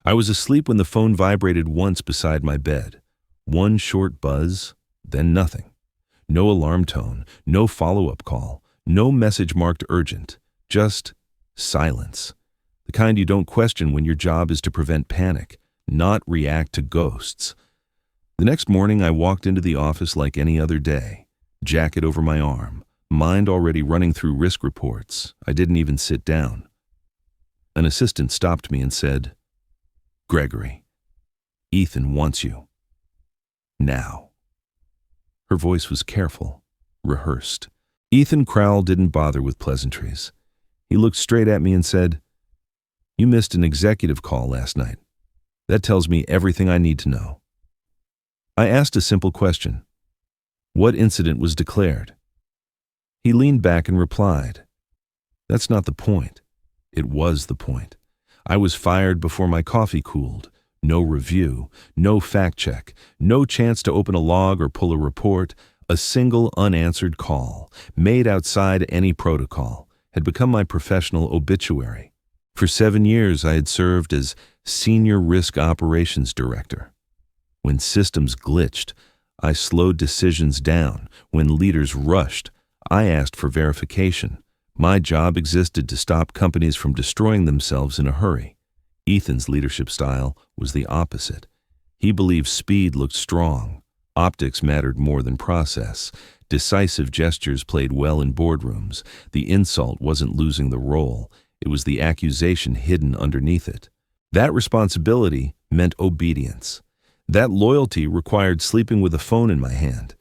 I was asleep when the phone vibrated once beside my bed. One short buzz, then nothing. No alarm tone, no follow-up call, no message marked urgent, just silence. The kind you don't question when your job is to prevent panic, not react to ghosts. The next morning, I walked into the office like any other day, jacket over my arm, mind already running through risk reports. I didn't even sit down. An assistant stopped me and said, "Gregory, Ethan wants you. Now." Her voice was careful, rehearsed. Ethan Crowell didn't bother with pleasantries. He looked straight at me and said, "You missed an executive call last night. That tells me everything I need to know." I asked a simple question. What incident was declared? He leaned back and replied, "That's not the point." It was the point. I was fired before my coffee cooled. No review, no fact check, no chance to open a log or pull a report. A single unanswered call, made outside any protocol, had become my professional obituary. For 7 years, I had served as Senior Risk Operations Director. When systems glitched, I slowed decisions down. When leaders rushed, I asked for verification. My job existed to stop companies from destroying themselves in a hurry. Ethan's leadership style was the opposite. He believed speed looked strong. Optics mattered more than process. Decisive gestures played well in boardrooms. The insult wasn't losing the role. It was the accusation hidden underneath it. That responsibility meant obedience. That loyalty required sleeping with a phone in my hand.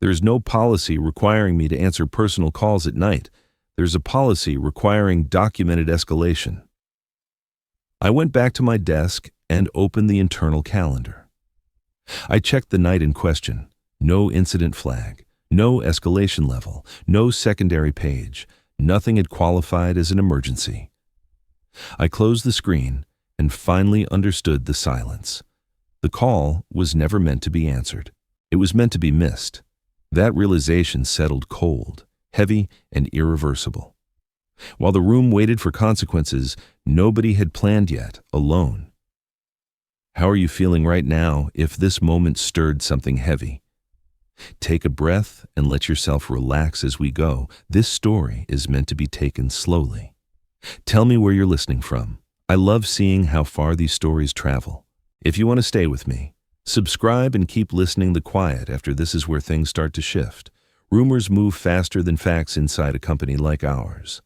There's no policy requiring me to answer personal calls at night. There's a policy requiring documented escalation. I went back to my desk and opened the internal calendar. I checked the night in question. No incident flag, no escalation level, no secondary page. Nothing had qualified as an emergency. I closed the screen and finally understood the silence. The call was never meant to be answered. It was meant to be missed. That realization settled cold, heavy, and irreversible. While the room waited for consequences, nobody had planned yet, alone. How are you feeling right now if this moment stirred something heavy? Take a breath and let yourself relax as we go. This story is meant to be taken slowly. Tell me where you're listening from. I love seeing how far these stories travel. If you want to stay with me, subscribe and keep listening the quiet after this is where things start to shift. Rumors move faster than facts inside a company like ours.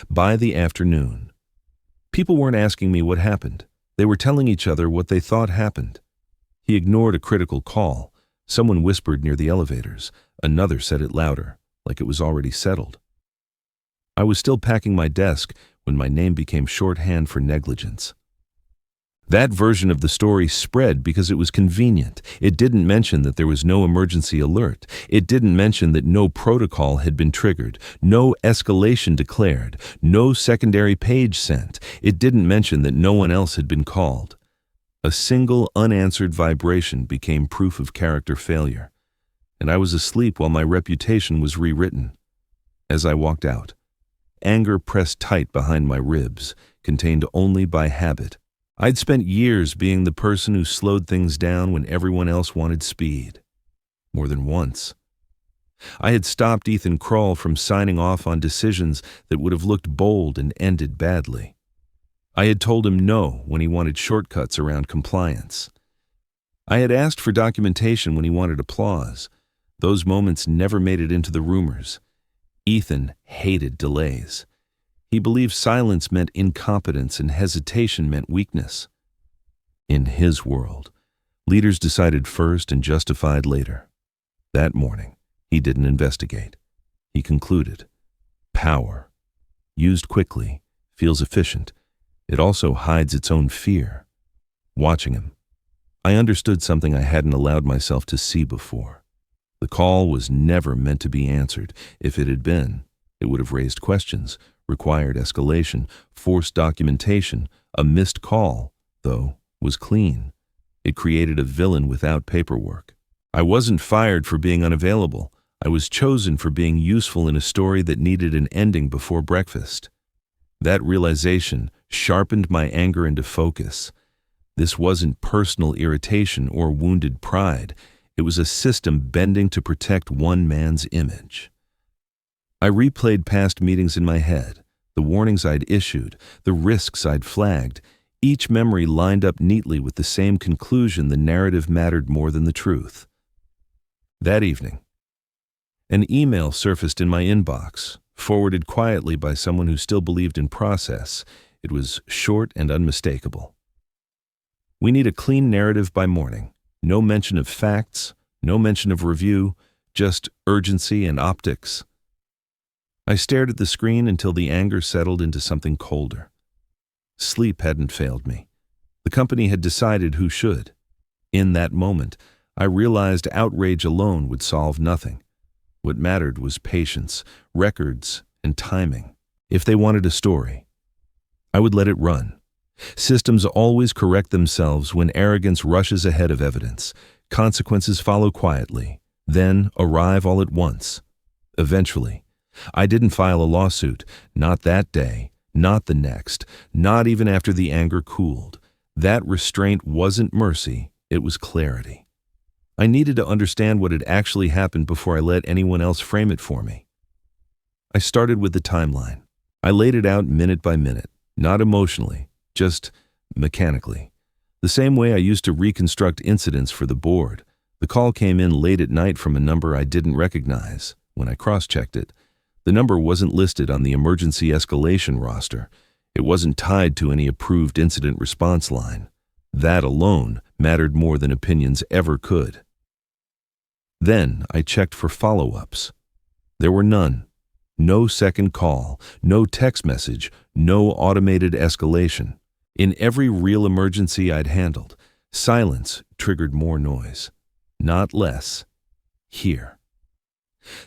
By the afternoon, people weren't asking me what happened. They were telling each other what they thought happened. He ignored a critical call. Someone whispered near the elevators. Another said it louder, like it was already settled. I was still packing my desk when my name became shorthand for negligence. That version of the story spread because it was convenient. It didn't mention that there was no emergency alert. It didn't mention that no protocol had been triggered, no escalation declared, no secondary page sent. It didn't mention that no one else had been called. A single unanswered vibration became proof of character failure, and I was asleep while my reputation was rewritten. As I walked out, anger pressed tight behind my ribs, contained only by habit. I'd spent years being the person who slowed things down when everyone else wanted speed. More than once. I had stopped Ethan Crowell from signing off on decisions that would have looked bold and ended badly. I had told him no when he wanted shortcuts around compliance. I had asked for documentation when he wanted applause. Those moments never made it into the rumors. Ethan hated delays. He believed silence meant incompetence and hesitation meant weakness. In his world, leaders decided first and justified later. That morning, he didn't investigate. He concluded, power, used quickly, feels efficient. It also hides its own fear. Watching him, I understood something I hadn't allowed myself to see before. The call was never meant to be answered. If it had been, it would have raised questions, required escalation, forced documentation. A missed call, though, was clean. It created a villain without paperwork. I wasn't fired for being unavailable. I was chosen for being useful in a story that needed an ending before breakfast. That realization sharpened my anger into focus. This wasn't personal irritation or wounded pride. It was a system bending to protect one man's image. I replayed past meetings in my head, the warnings I'd issued, the risks I'd flagged. Each memory lined up neatly with the same conclusion: the narrative mattered more than the truth. That evening, an email surfaced in my inbox, forwarded quietly by someone who still believed in process. It was short and unmistakable. We need a clean narrative by morning. No mention of facts, no mention of review, just urgency and optics. I stared at the screen until the anger settled into something colder. Sleep hadn't failed me. The company had decided who should. In that moment, I realized outrage alone would solve nothing. What mattered was patience, records, and timing. If they wanted a story, I would let it run. Systems always correct themselves when arrogance rushes ahead of evidence. Consequences follow quietly, then arrive all at once. Eventually, I didn't file a lawsuit, not that day, not the next, not even after the anger cooled. That restraint wasn't mercy, it was clarity. I needed to understand what had actually happened before I let anyone else frame it for me. I started with the timeline. I laid it out minute by minute, not emotionally, just mechanically. The same way I used to reconstruct incidents for the board. The call came in late at night from a number I didn't recognize. When I cross-checked it, the number wasn't listed on the emergency escalation roster. It wasn't tied to any approved incident response line. That alone mattered more than opinions ever could. Then I checked for follow-ups. There were none. No second call, no text message, no automated escalation. In every real emergency I'd handled, silence triggered more noise, not less. Here.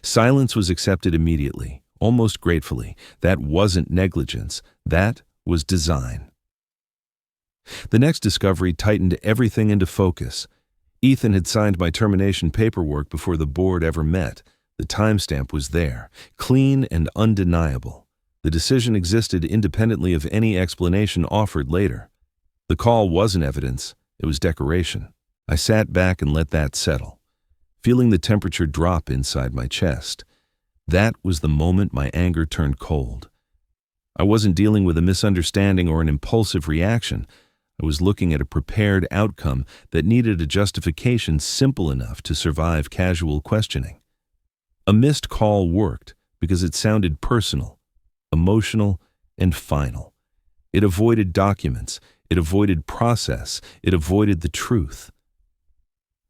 Silence was accepted immediately, almost gratefully. That wasn't negligence, that was design. The next discovery tightened everything into focus. Ethan had signed my termination paperwork before the board ever met. The timestamp was there, clean and undeniable. The decision existed independently of any explanation offered later. The call wasn't evidence, it was decoration. I sat back and let that settle, feeling the temperature drop inside my chest. That was the moment my anger turned cold. I wasn't dealing with a misunderstanding or an impulsive reaction. I was looking at a prepared outcome that needed a justification simple enough to survive casual questioning. A missed call worked because it sounded personal, emotional, and final. It avoided documents, it avoided process, it avoided the truth.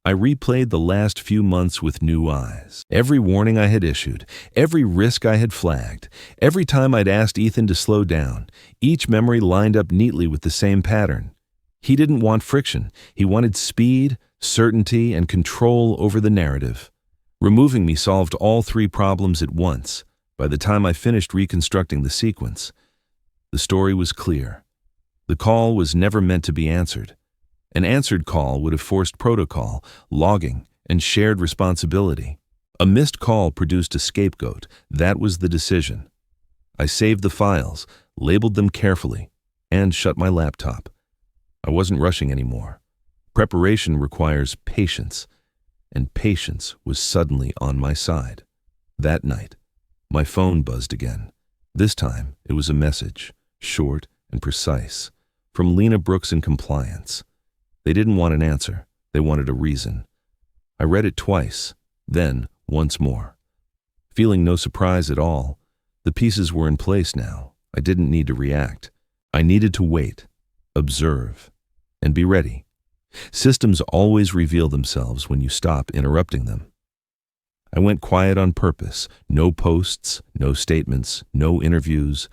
I replayed the last few months with new eyes. Every warning I had issued, every risk I had flagged, every time I'd asked Ethan to slow down, each memory lined up neatly with the same pattern. He didn't want friction. He wanted speed, certainty, and control over the narrative. Removing me solved all three problems at once. By the time I finished reconstructing the sequence, the story was clear. The call was never meant to be answered. An answered call would have forced protocol, logging, and shared responsibility. A missed call produced a scapegoat. That was the decision. I saved the files, labeled them carefully, and shut my laptop. I wasn't rushing anymore. Preparation requires patience, and patience was suddenly on my side. That night, my phone buzzed again. This time, it was a message, short and precise, from Lena Brooks in compliance. They didn't want an answer. They wanted a reason. I read it twice, then once more. Feeling no surprise at all, the pieces were in place now. I didn't need to react. I needed to wait, observe, and be ready. Systems always reveal themselves when you stop interrupting them. I went quiet on purpose. No posts, no statements, no interviews.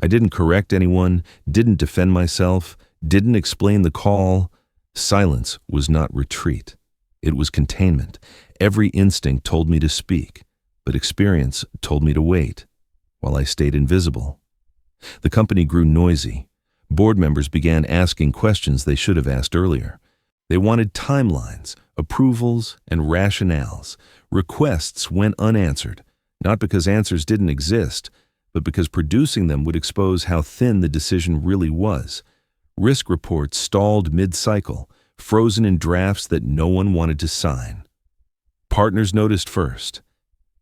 I didn't correct anyone, didn't defend myself, didn't explain the call. Silence was not retreat. It was containment. Every instinct told me to speak, but experience told me to wait, while I stayed invisible. The company grew noisy. Board members began asking questions they should have asked earlier. They wanted timelines, approvals, and rationales. Requests went unanswered, not because answers didn't exist, but because producing them would expose how thin the decision really was. Risk reports stalled mid-cycle, frozen in drafts that no one wanted to sign. Partners noticed first.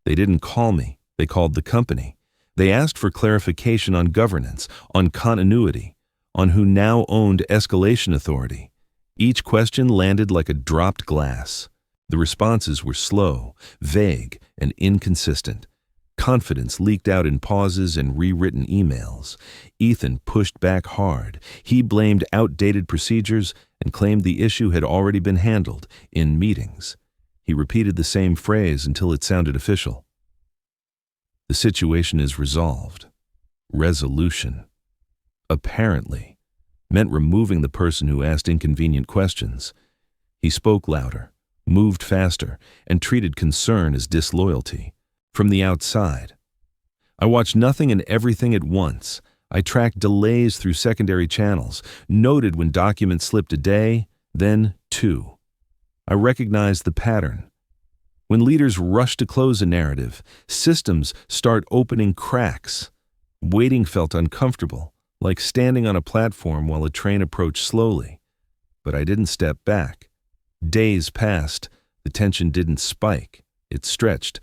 They didn't call me, they called the company. They asked for clarification on governance, on continuity, on who now owned escalation authority. Each question landed like a dropped glass. The responses were slow, vague, and inconsistent. Confidence leaked out in pauses and rewritten emails. Ethan pushed back hard. He blamed outdated procedures and claimed the issue had already been handled in meetings. He repeated the same phrase until it sounded official. The situation is resolved. Resolution. Apparently, meant removing the person who asked inconvenient questions. He spoke louder, moved faster, and treated concern as disloyalty. From the outside, I watched nothing and everything at once. I tracked delays through secondary channels, noted when documents slipped a day, then 2. I recognized the pattern. When leaders rush to close a narrative, systems start opening cracks. Waiting felt uncomfortable, like standing on a platform while a train approached slowly. But I didn't step back. Days passed. The tension didn't spike. It stretched.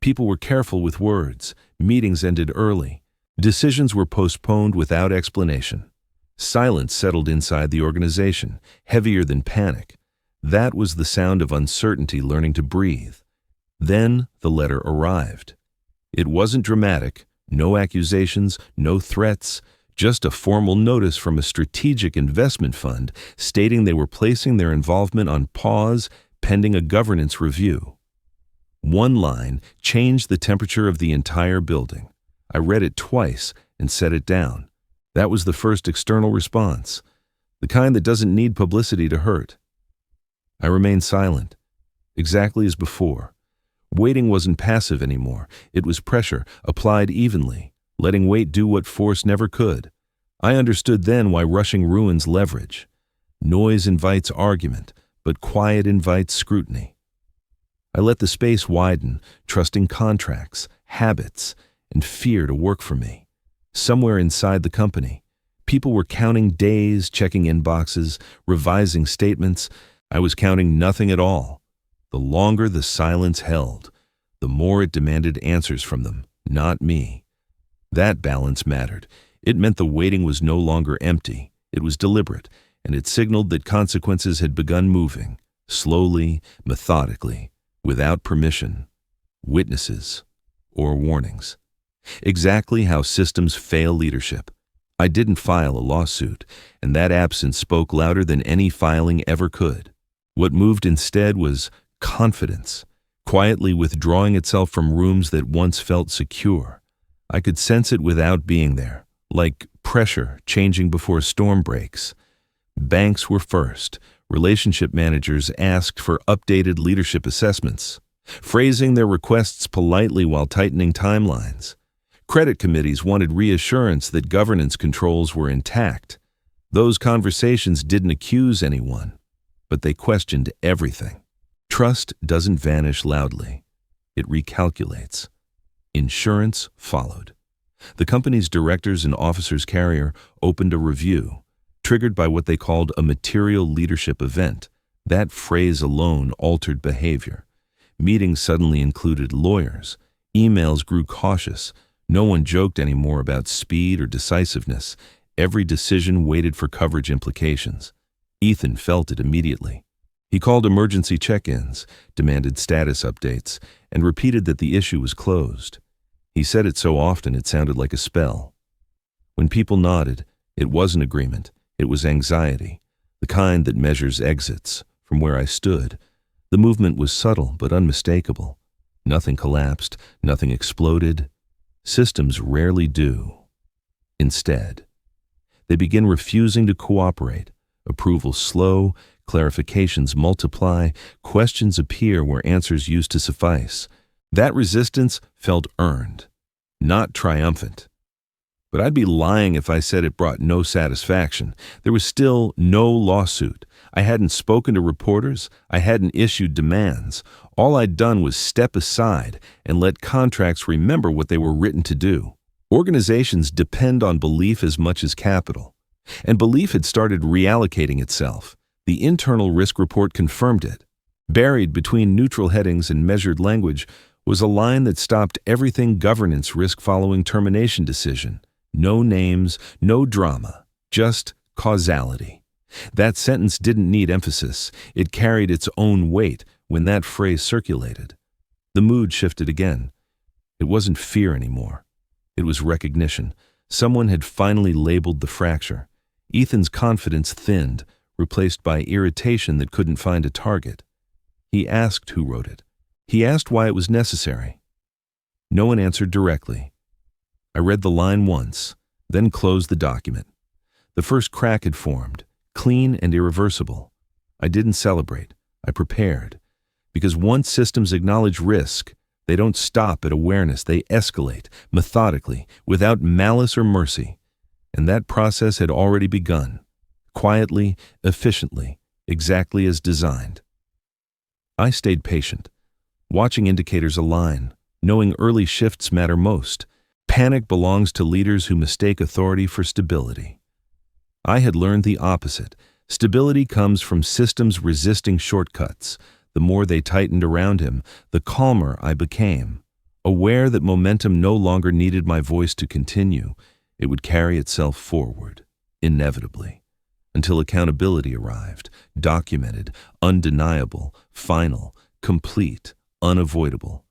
People were careful with words. Meetings ended early. Decisions were postponed without explanation. Silence settled inside the organization, heavier than panic. That was the sound of uncertainty learning to breathe. Then the letter arrived. It wasn't dramatic, no accusations, no threats, just a formal notice from a strategic investment fund stating they were placing their involvement on pause pending a governance review. One line changed the temperature of the entire building. I read it twice and set it down. That was the first external response, the kind that doesn't need publicity to hurt. I remained silent, exactly as before. Waiting wasn't passive anymore. It was pressure, applied evenly, letting weight do what force never could. I understood then why rushing ruins leverage. Noise invites argument, but quiet invites scrutiny. I let the space widen, trusting contracts, habits, and fear to work for me. Somewhere inside the company, people were counting days, checking inboxes, revising statements. I was counting nothing at all. The longer the silence held, the more it demanded answers from them, not me. That balance mattered. It meant the waiting was no longer empty. It was deliberate, and it signaled that consequences had begun moving, slowly, methodically, without permission, witnesses, or warnings. Exactly how systems fail leadership. I didn't file a lawsuit, and that absence spoke louder than any filing ever could. What moved instead was confidence, quietly withdrawing itself from rooms that once felt secure. I could sense it without being there, like pressure changing before a storm breaks. Banks were first. Relationship managers asked for updated leadership assessments, phrasing their requests politely while tightening timelines. Credit committees wanted reassurance that governance controls were intact. Those conversations didn't accuse anyone, but they questioned everything. Trust doesn't vanish loudly. It recalculates. Insurance followed. The company's directors and officers carrier opened a review, triggered by what they called a material leadership event. That phrase alone altered behavior. Meetings suddenly included lawyers. Emails grew cautious. No one joked anymore about speed or decisiveness. Every decision waited for coverage implications. Ethan felt it immediately. He called emergency check-ins, demanded status updates, and repeated that the issue was closed. He said it so often it sounded like a spell. When people nodded, it wasn't agreement, it was anxiety, the kind that measures exits. From where I stood, the movement was subtle but unmistakable. Nothing collapsed, nothing exploded. Systems rarely do. Instead, they begin refusing to cooperate. Approvals slow, clarifications multiply, questions appear where answers used to suffice. That resistance felt earned, not triumphant. But I'd be lying if I said it brought no satisfaction. There was still no lawsuit. I hadn't spoken to reporters. I hadn't issued demands. All I'd done was step aside and let contracts remember what they were written to do. Organizations depend on belief as much as capital. And belief had started reallocating itself. The internal risk report confirmed it. Buried between neutral headings and measured language was a line that stopped everything governance risk following termination decision. No names, no drama, just causality. That sentence didn't need emphasis. It carried its own weight when that phrase circulated. The mood shifted again. It wasn't fear anymore. It was recognition. Someone had finally labeled the fracture. Ethan's confidence thinned, replaced by irritation that couldn't find a target. He asked who wrote it. He asked why it was necessary. No one answered directly. I read the line once, then closed the document. The first crack had formed, clean and irreversible. I didn't celebrate. I prepared. Because once systems acknowledge risk, they don't stop at awareness. They escalate, methodically, without malice or mercy. And that process had already begun. Quietly, efficiently, exactly as designed. I stayed patient, watching indicators align, knowing early shifts matter most. Panic belongs to leaders who mistake authority for stability. I had learned the opposite. Stability comes from systems resisting shortcuts. The more they tightened around him, the calmer I became, aware that momentum no longer needed my voice to continue. It would carry itself forward, inevitably, until accountability arrived, documented, undeniable, final, complete, unavoidable.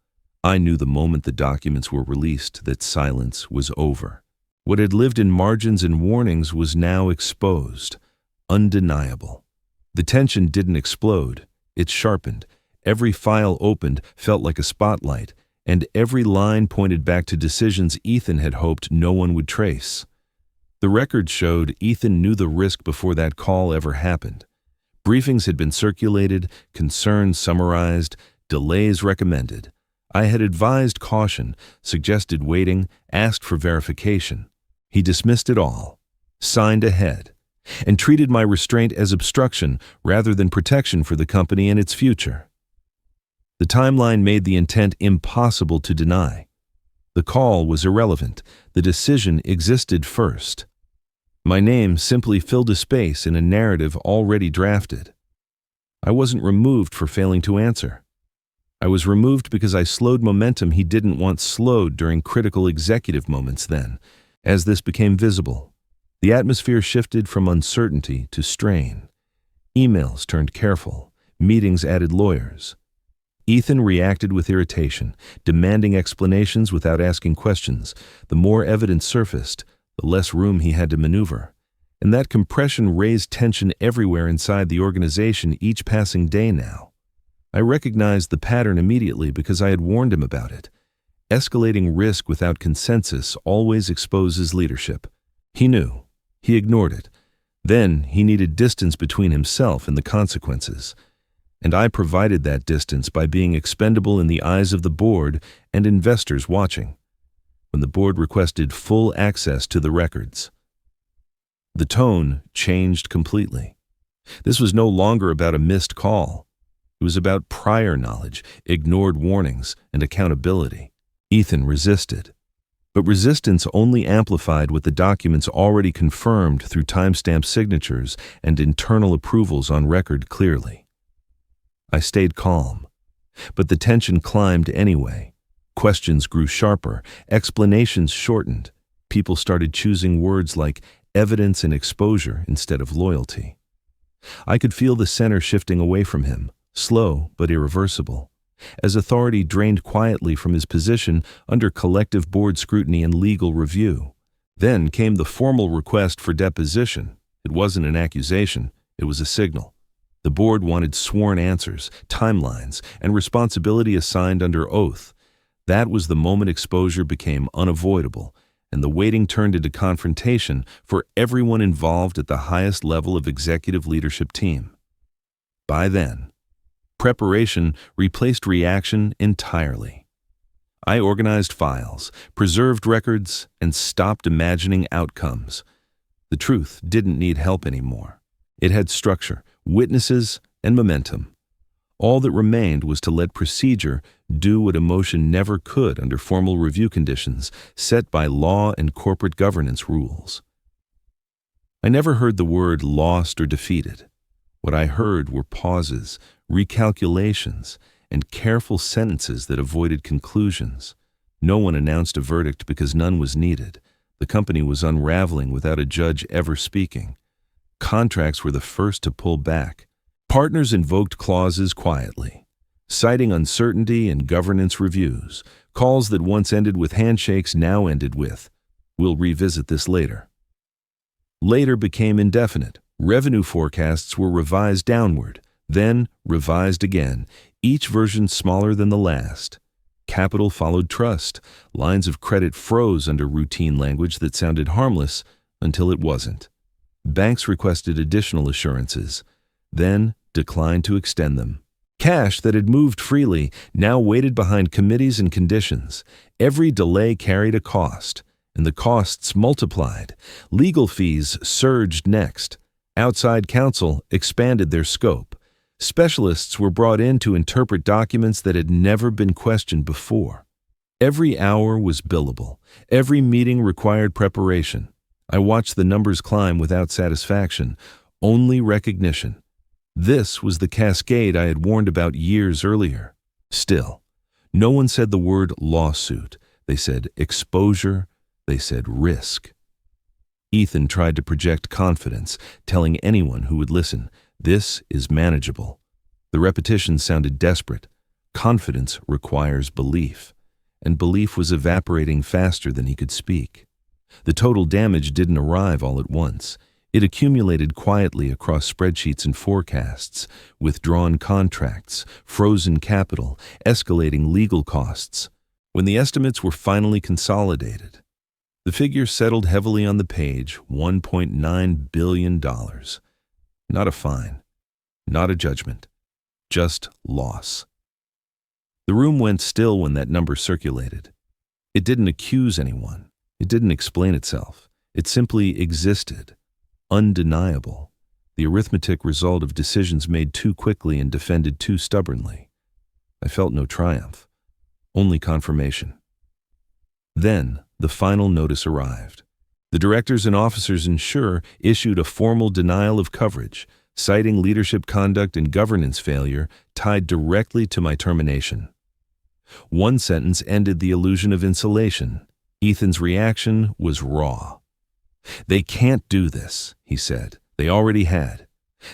I knew the moment the documents were released that silence was over. What had lived in margins and warnings was now exposed, undeniable. The tension didn't explode, it sharpened. Every file opened felt like a spotlight, and every line pointed back to decisions Ethan had hoped no one would trace. The record showed Ethan knew the risk before that call ever happened. Briefings had been circulated, concerns summarized, delays recommended. I had advised caution, suggested waiting, asked for verification. He dismissed it all, signed ahead, and treated my restraint as obstruction rather than protection for the company and its future. The timeline made the intent impossible to deny. The call was irrelevant. The decision existed first. My name simply filled a space in a narrative already drafted. I wasn't removed for failing to answer. I was removed because I slowed momentum he didn't want slowed during critical executive moments then. As this became visible, the atmosphere shifted from uncertainty to strain. Emails turned careful. Meetings added lawyers. Ethan reacted with irritation, demanding explanations without asking questions. The more evidence surfaced, the less room he had to maneuver. And that compression raised tension everywhere inside the organization each passing day now. I recognized the pattern immediately because I had warned him about it. Escalating risk without consensus always exposes leadership. He knew. He ignored it. Then he needed distance between himself and the consequences. And I provided that distance by being expendable in the eyes of the board and investors watching. When the board requested full access to the records, the tone changed completely. This was no longer about a missed call. It was about prior knowledge, ignored warnings, and accountability. Ethan resisted. But resistance only amplified what the documents already confirmed through timestamp signatures and internal approvals on record clearly. I stayed calm, but the tension climbed anyway. Questions grew sharper, explanations shortened. People started choosing words like evidence and exposure instead of loyalty. I could feel the center shifting away from him, slow but irreversible, as authority drained quietly from his position under collective board scrutiny and legal review. Then came the formal request for deposition. It wasn't an accusation, it was a signal. The board wanted sworn answers, timelines, and responsibility assigned under oath. That was the moment exposure became unavoidable, and the waiting turned into confrontation for everyone involved at the highest level of executive leadership team. By then, preparation replaced reaction entirely. I organized files, preserved records, and stopped imagining outcomes. The truth didn't need help anymore. It had structure, witnesses, and momentum. All that remained was to let procedure do what emotion never could under formal review conditions set by law and corporate governance rules. I never heard the word lost or defeated. What I heard were pauses, recalculations, and careful sentences that avoided conclusions. No one announced a verdict because none was needed. The company was unraveling without a judge ever speaking. Contracts were the first to pull back. Partners invoked clauses quietly, citing uncertainty and governance reviews. Calls that once ended with handshakes now ended with, "We'll revisit this later." Later became indefinite. Revenue forecasts were revised downward, then revised again, each version smaller than the last. Capital followed trust. Lines of credit froze under routine language that sounded harmless until it wasn't. Banks requested additional assurances, then declined to extend them. Cash that had moved freely now waited behind committees and conditions. Every delay carried a cost, and the costs multiplied. Legal fees surged next. Outside counsel expanded their scope. Specialists were brought in to interpret documents that had never been questioned before. Every hour was billable. Every meeting required preparation. I watched the numbers climb without satisfaction, only recognition. This was the cascade I had warned about years earlier. Still, no one said the word lawsuit. They said exposure. They said risk. Ethan tried to project confidence, telling anyone who would listen, "This is manageable." The repetition sounded desperate. Confidence requires belief, and belief was evaporating faster than he could speak. The total damage didn't arrive all at once. It accumulated quietly across spreadsheets and forecasts, withdrawn contracts, frozen capital, escalating legal costs. When the estimates were finally consolidated, the figure settled heavily on the page, $1.9 billion. Not a fine, not a judgment, just loss. The room went still when that number circulated. It didn't accuse anyone. It didn't explain itself. It simply existed. Undeniable, the arithmetic result of decisions made too quickly and defended too stubbornly. I felt no triumph, only confirmation. Then the final notice arrived. The directors and officers insurer issued a formal denial of coverage, citing leadership conduct and governance failure tied directly to my termination. One sentence ended the illusion of insulation. Ethan's reaction was raw. "They can't do this," he said. They already had.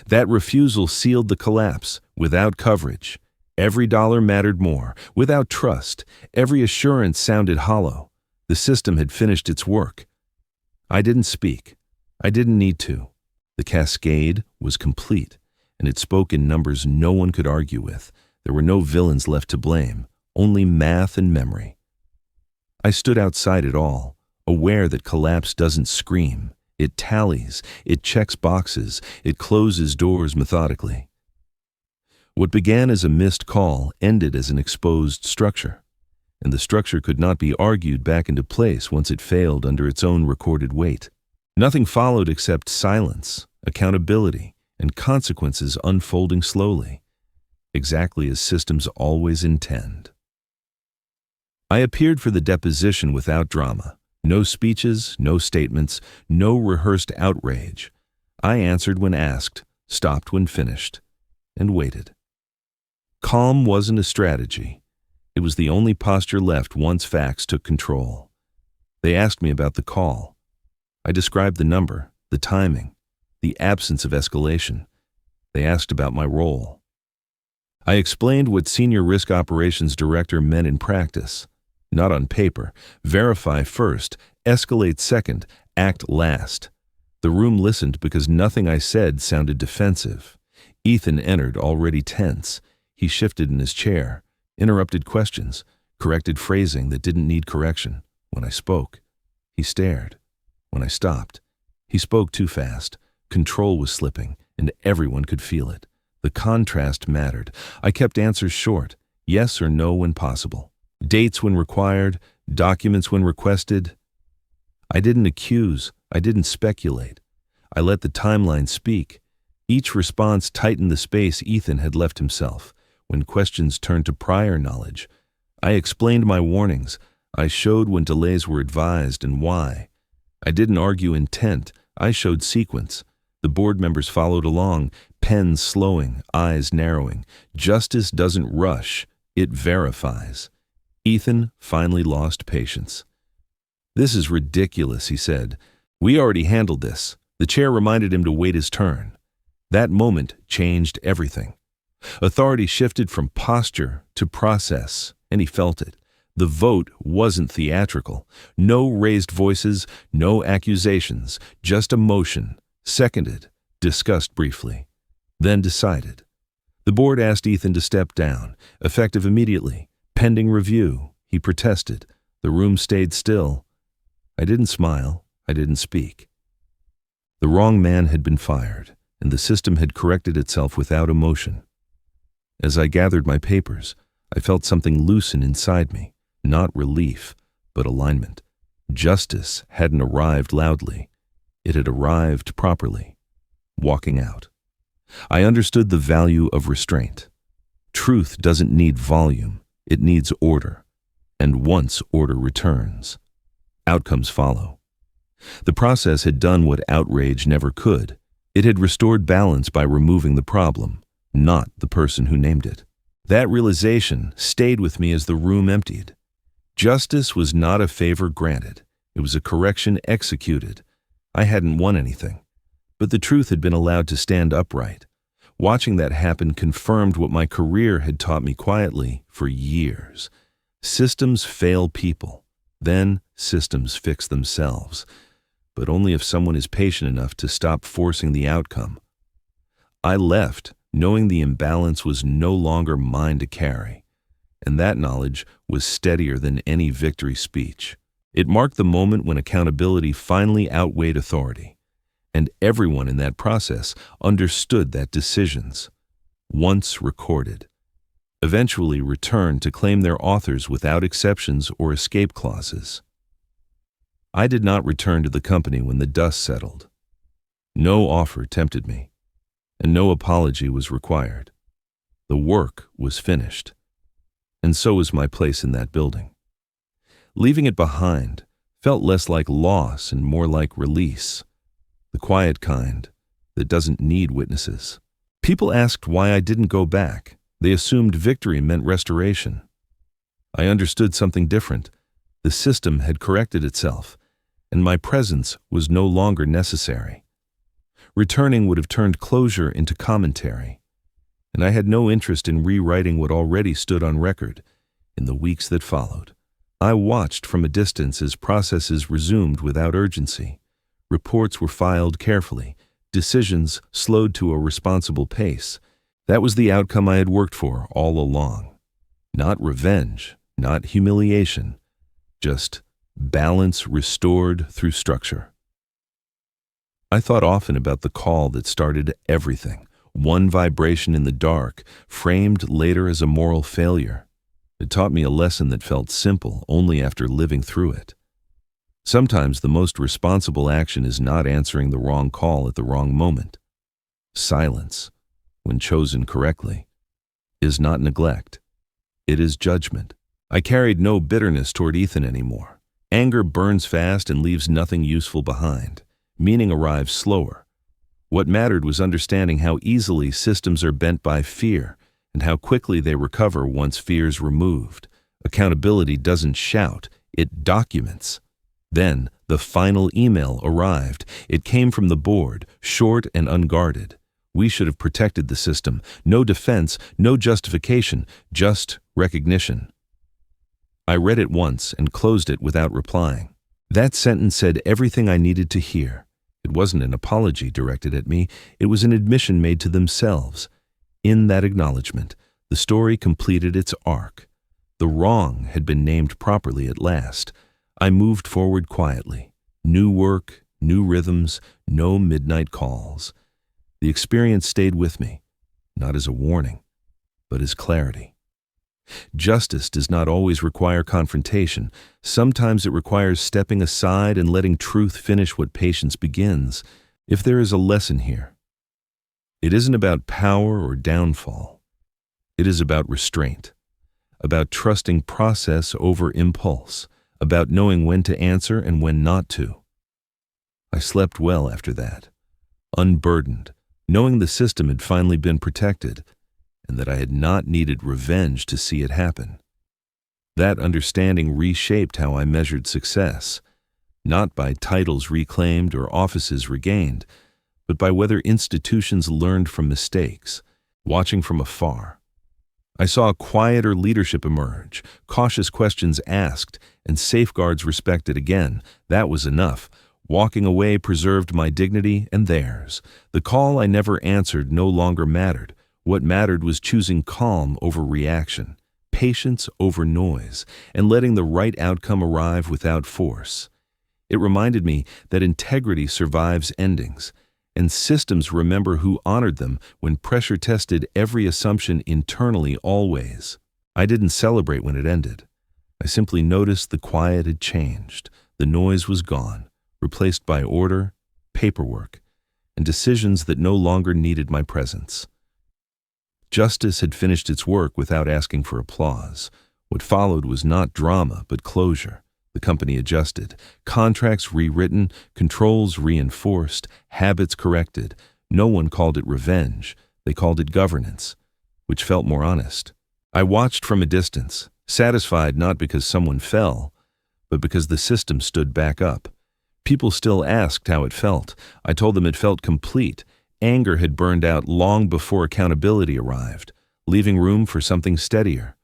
That refusal sealed the collapse. Without coverage, every dollar mattered more. Without trust, every assurance sounded hollow. The system had finished its work. I didn't speak. I didn't need to. The cascade was complete, and it spoke in numbers no one could argue with. There were no villains left to blame, only math and memory. I stood outside it all, aware that collapse doesn't scream. It tallies, it checks boxes, it closes doors methodically. What began as a missed call ended as an exposed structure, and the structure could not be argued back into place once it failed under its own recorded weight. Nothing followed except silence, accountability, and consequences unfolding slowly, exactly as systems always intend. I appeared for the deposition without drama. No speeches, no statements, no rehearsed outrage. I answered when asked, stopped when finished, and waited. Calm wasn't a strategy. It was the only posture left once facts took control. They asked me about the call. I described the number, the timing, the absence of escalation. They asked about my role. I explained what Senior Risk Operations Director meant in practice. Not on paper. Verify first, escalate second, act last. The room listened because nothing I said sounded defensive. Ethan entered, already tense. He shifted in his chair, interrupted questions, corrected phrasing that didn't need correction. When I spoke, he stared. When I stopped, he spoke too fast. Control was slipping, and everyone could feel it. The contrast mattered. I kept answers short, yes or no when possible. Dates when required, documents when requested. I didn't accuse, I didn't speculate. I let the timeline speak. Each response tightened the space Ethan had left himself. When questions turned to prior knowledge, I explained my warnings. I showed when delays were advised and why. I didn't argue intent, I showed sequence. The board members followed along, pens slowing, eyes narrowing. Justice doesn't rush, it verifies. Ethan finally lost patience. "This is ridiculous," he said. "We already handled this." The chair reminded him to wait his turn. That moment changed everything. Authority shifted from posture to process, and he felt it. The vote wasn't theatrical. No raised voices, no accusations, just a motion, seconded, discussed briefly, then decided. The board asked Ethan to step down, effective immediately. Pending review, he protested. The room stayed still. I didn't smile. I didn't speak. The wrong man had been fired, and the system had corrected itself without emotion. As I gathered my papers, I felt something loosen inside me, not relief, but alignment. Justice hadn't arrived loudly. It had arrived properly, walking out. I understood the value of restraint. Truth doesn't need volume, it needs order. And once order returns, outcomes follow. The process had done what outrage never could. It had restored balance by removing the problem, not the person who named it. That realization stayed with me as the room emptied. Justice was not a favor granted. It was a correction executed. I hadn't won anything, but the truth had been allowed to stand upright. Watching that happen confirmed what my career had taught me quietly for years. Systems fail people. Then systems fix themselves. But only if someone is patient enough to stop forcing the outcome. I left, knowing the imbalance was no longer mine to carry, and that knowledge was steadier than any victory speech. It marked the moment when accountability finally outweighed authority, and everyone in that process understood that decisions, once recorded, eventually returned to claim their authors without exceptions or escape clauses. I did not return to the company when the dust settled. No offer tempted me, and no apology was required. The work was finished, and so was my place in that building. Leaving it behind felt less like loss and more like release, the quiet kind that doesn't need witnesses. People asked why I didn't go back. They assumed victory meant restoration. I understood something different. The system had corrected itself, and my presence was no longer necessary. Returning would have turned closure into commentary, and I had no interest in rewriting what already stood on record. In the weeks that followed, I watched from a distance as processes resumed without urgency. Reports were filed carefully, decisions slowed to a responsible pace. That was the outcome I had worked for all along. Not revenge, not humiliation, just balance restored through structure. I thought often about the call that started everything, one vibration in the dark, framed later as a moral failure. It taught me a lesson that felt simple only after living through it. Sometimes the most responsible action is not answering the wrong call at the wrong moment. Silence, when chosen correctly, is not neglect. It is judgment. I carried no bitterness toward Ethan anymore. Anger burns fast and leaves nothing useful behind. Meaning arrives slower. What mattered was understanding how easily systems are bent by fear and how quickly they recover once fear's removed. Accountability doesn't shout, it documents. Then the final email arrived. It came from the board, short and unguarded. We should have protected the system. No defense, no justification, just recognition. I read it once and closed it without replying. That sentence said everything I needed to hear. It wasn't an apology directed at me. It was an admission made to themselves. In that acknowledgement, the story completed its arc. The wrong had been named properly at last. I moved forward quietly. New work, new rhythms, no midnight calls. The experience stayed with me, not as a warning, but as clarity. Justice does not always require confrontation. Sometimes it requires stepping aside and letting truth finish what patience begins. If there is a lesson here, it isn't about power or downfall. It is about restraint, about trusting process over impulse, about knowing when to answer and when not to. I slept well after that, unburdened, knowing the system had finally been protected and that I had not needed revenge to see it happen. That understanding reshaped how I measured success, not by titles reclaimed or offices regained, but by whether institutions learned from mistakes. Watching from afar, I saw a quieter leadership emerge, cautious questions asked, and safeguards respected again. That was enough. Walking away preserved my dignity and theirs. The call I never answered no longer mattered. What mattered was choosing calm over reaction, patience over noise, and letting the right outcome arrive without force. It reminded me that integrity survives endings, and systems remember who honored them when pressure tested every assumption internally always. I didn't celebrate when it ended. I simply noticed the quiet had changed. The noise was gone, replaced by order, paperwork, and decisions that no longer needed my presence. Justice had finished its work without asking for applause. What followed was not drama, but closure. The company adjusted, contracts rewritten, controls reinforced, habits corrected. No one called it revenge. They called it governance, which felt more honest. I watched from a distance, satisfied not because someone fell, but because the system stood back up. People still asked how it felt. I told them it felt complete. Anger had burned out long before accountability arrived, leaving room for something steadier.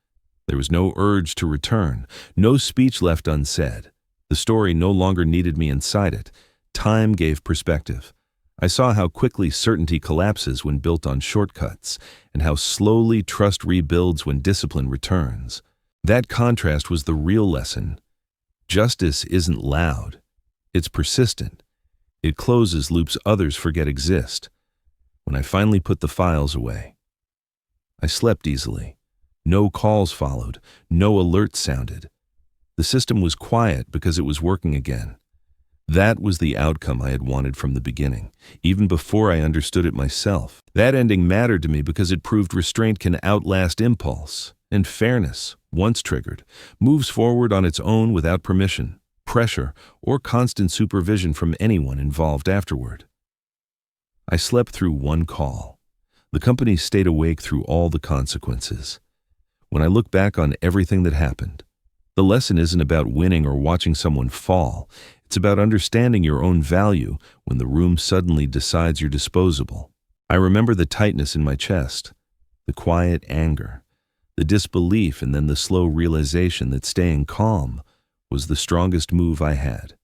There was no urge to return, no speech left unsaid. The story no longer needed me inside it. Time gave perspective. I saw how quickly certainty collapses when built on shortcuts, and how slowly trust rebuilds when discipline returns. That contrast was the real lesson. Justice isn't loud. It's persistent. It closes loops others forget exist. When I finally put the files away, I slept easily. No calls followed, no alerts sounded. The system was quiet because it was working again. That was the outcome I had wanted from the beginning, even before I understood it myself. That ending mattered to me because it proved restraint can outlast impulse, and fairness, once triggered, moves forward on its own without permission, pressure, or constant supervision from anyone involved afterward. I slept through one call. The company stayed awake through all the consequences. When I look back on everything that happened, the lesson isn't about winning or watching someone fall. It's about understanding your own value when the room suddenly decides you're disposable. I remember the tightness in my chest, the quiet anger, the disbelief, and then the slow realization that staying calm was the strongest move I had.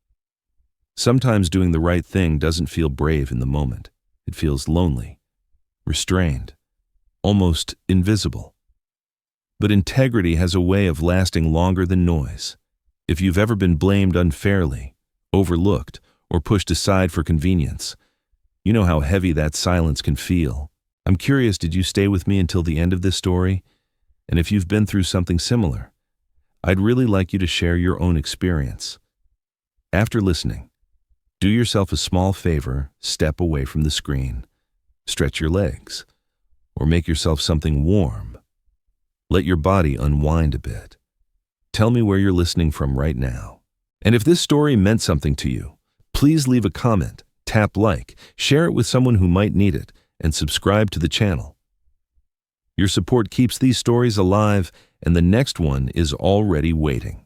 Sometimes doing the right thing doesn't feel brave in the moment. It feels lonely, restrained, almost invisible. But integrity has a way of lasting longer than noise. If you've ever been blamed unfairly, overlooked, or pushed aside for convenience, you know how heavy that silence can feel. I'm curious, did you stay with me until the end of this story? And if you've been through something similar, I'd really like you to share your own experience. After listening, do yourself a small favor, step away from the screen, stretch your legs, or make yourself something warm. Let your body unwind a bit. Tell me where you're listening from right now. And if this story meant something to you, please leave a comment, tap like, share it with someone who might need it, and subscribe to the channel. Your support keeps these stories alive, and the next one is already waiting.